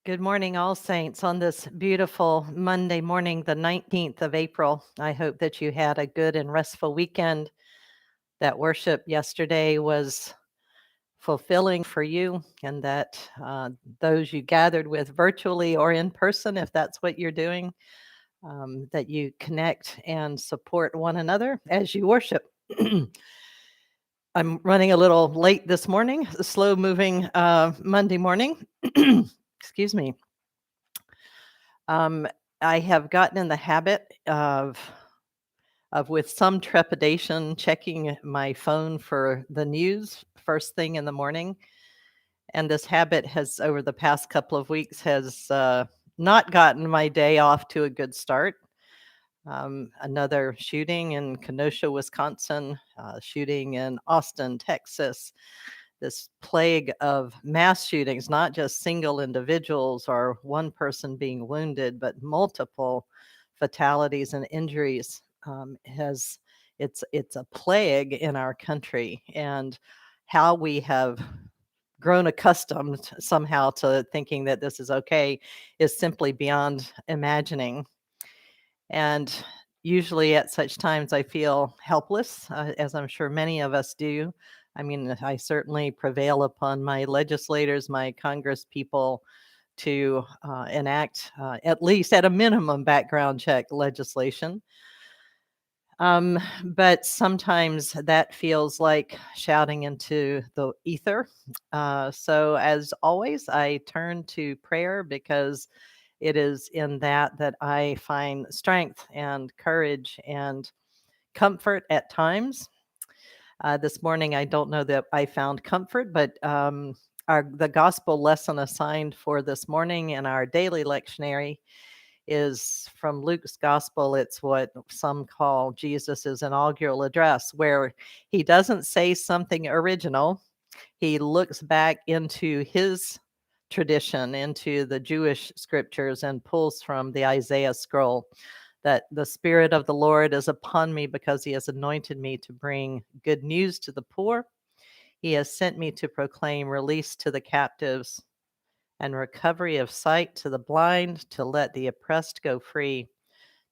Good morning, all saints, on this beautiful Monday morning, the 19th of April. I hope that you had a good and restful weekend, that worship yesterday was fulfilling for you, and that those you gathered with virtually or in person, if that's what you're doing, that you connect and support one another as you worship. I'm running a little late this morning, a slow moving Monday morning. Excuse me. Um, I have gotten in the habit of with some trepidation checking my phone for the news first thing in the morning, and this habit has over the past couple of weeks has not gotten my day off to a good start. Another shooting in Kenosha, Wisconsin, shooting in Austin, Texas, this plague of mass shootings, not just single individuals or one person being wounded, but multiple fatalities and injuries has it's a plague in our country, and how we have grown accustomed somehow to thinking that this is okay is simply beyond imagining. And usually at such times, I feel helpless, as I'm sure many of us do. I mean, I certainly prevail upon my legislators, my Congress people to enact, at least at a minimum, background check legislation. But sometimes that feels like shouting into the ether. So, as always, I turn to prayer because it is in that I find strength and courage and comfort at times. This morning, I don't know that I found comfort, but the gospel lesson assigned for this morning in our daily lectionary is from Luke's gospel. It's what some call Jesus's inaugural address, where he doesn't say something original. He looks back into his tradition, into the Jewish scriptures, and pulls from the Isaiah scroll that the Spirit of the Lord is upon me because he has anointed me to bring good news to the poor. He has sent me to proclaim release to the captives and recovery of sight to the blind, to let the oppressed go free,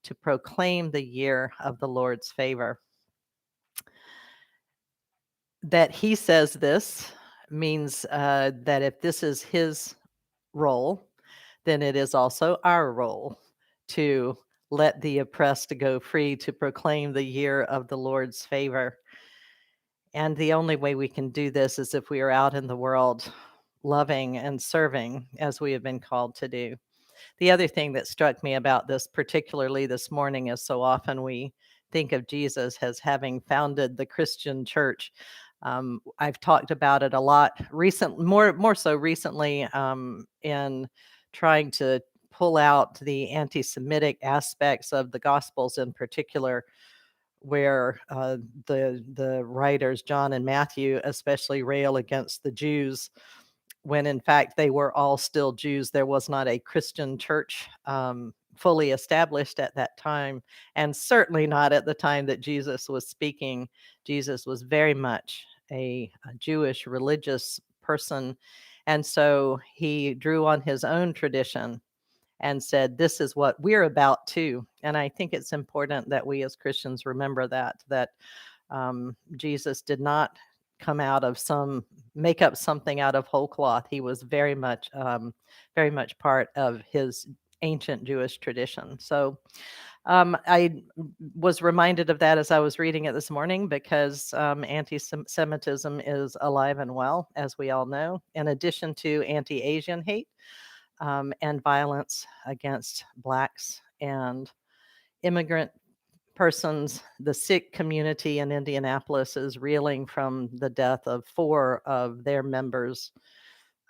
to proclaim the year of the Lord's favor. That he says this means that if this is his role, then it is also our role to let the oppressed go free, to proclaim the year of the Lord's favor. And the only way we can do this is if we are out in the world loving and serving as we have been called to do. The other thing that struck me about this, particularly this morning, is so often we think of Jesus as having founded the Christian church. I've talked about it a lot more so recently, in trying to pull out the anti-Semitic aspects of the Gospels in particular, where the writers John and Matthew especially rail against the Jews when in fact they were all still Jews. There was not a Christian church fully established at that time, and certainly not at the time that Jesus was speaking. Jesus was very much a Jewish religious person, and so he drew on his own tradition and said, "This is what we're about too." And I think it's important that we as Christians remember that Jesus did not come out of make up something out of whole cloth. He was very much part of his ancient Jewish tradition. So I was reminded of that as I was reading it this morning because anti-Semitism is alive and well, as we all know, in addition to anti-Asian hate and violence against Blacks and immigrant persons. The Sikh community in Indianapolis is reeling from the death of 4 of their members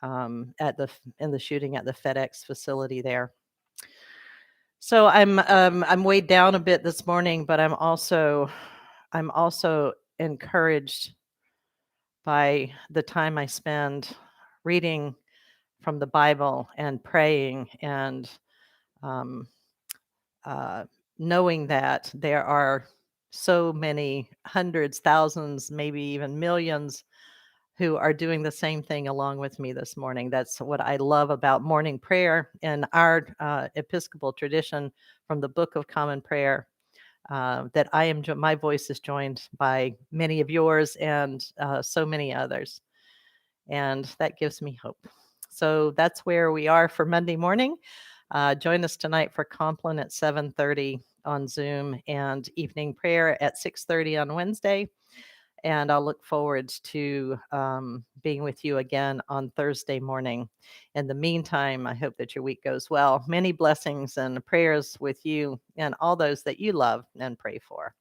in the shooting at the FedEx facility there. So I'm weighed down a bit this morning, but I'm also encouraged by the time I spend reading from the Bible and praying and um, uh, knowing that there are so many hundreds, thousands, maybe even millions who are doing the same thing along with me this morning. That's what I love about morning prayer in our Episcopal tradition from the Book of Common Prayer. That my voice is joined by many of yours and so many others, and that gives me hope. So that's where we are for Monday morning. Join us tonight for Compline at 7:30 on Zoom and evening prayer at 6:30 on Wednesday. And I'll look forward to being with you again on Thursday morning. In the meantime, I hope that your week goes well. Many blessings and prayers with you and all those that you love and pray for.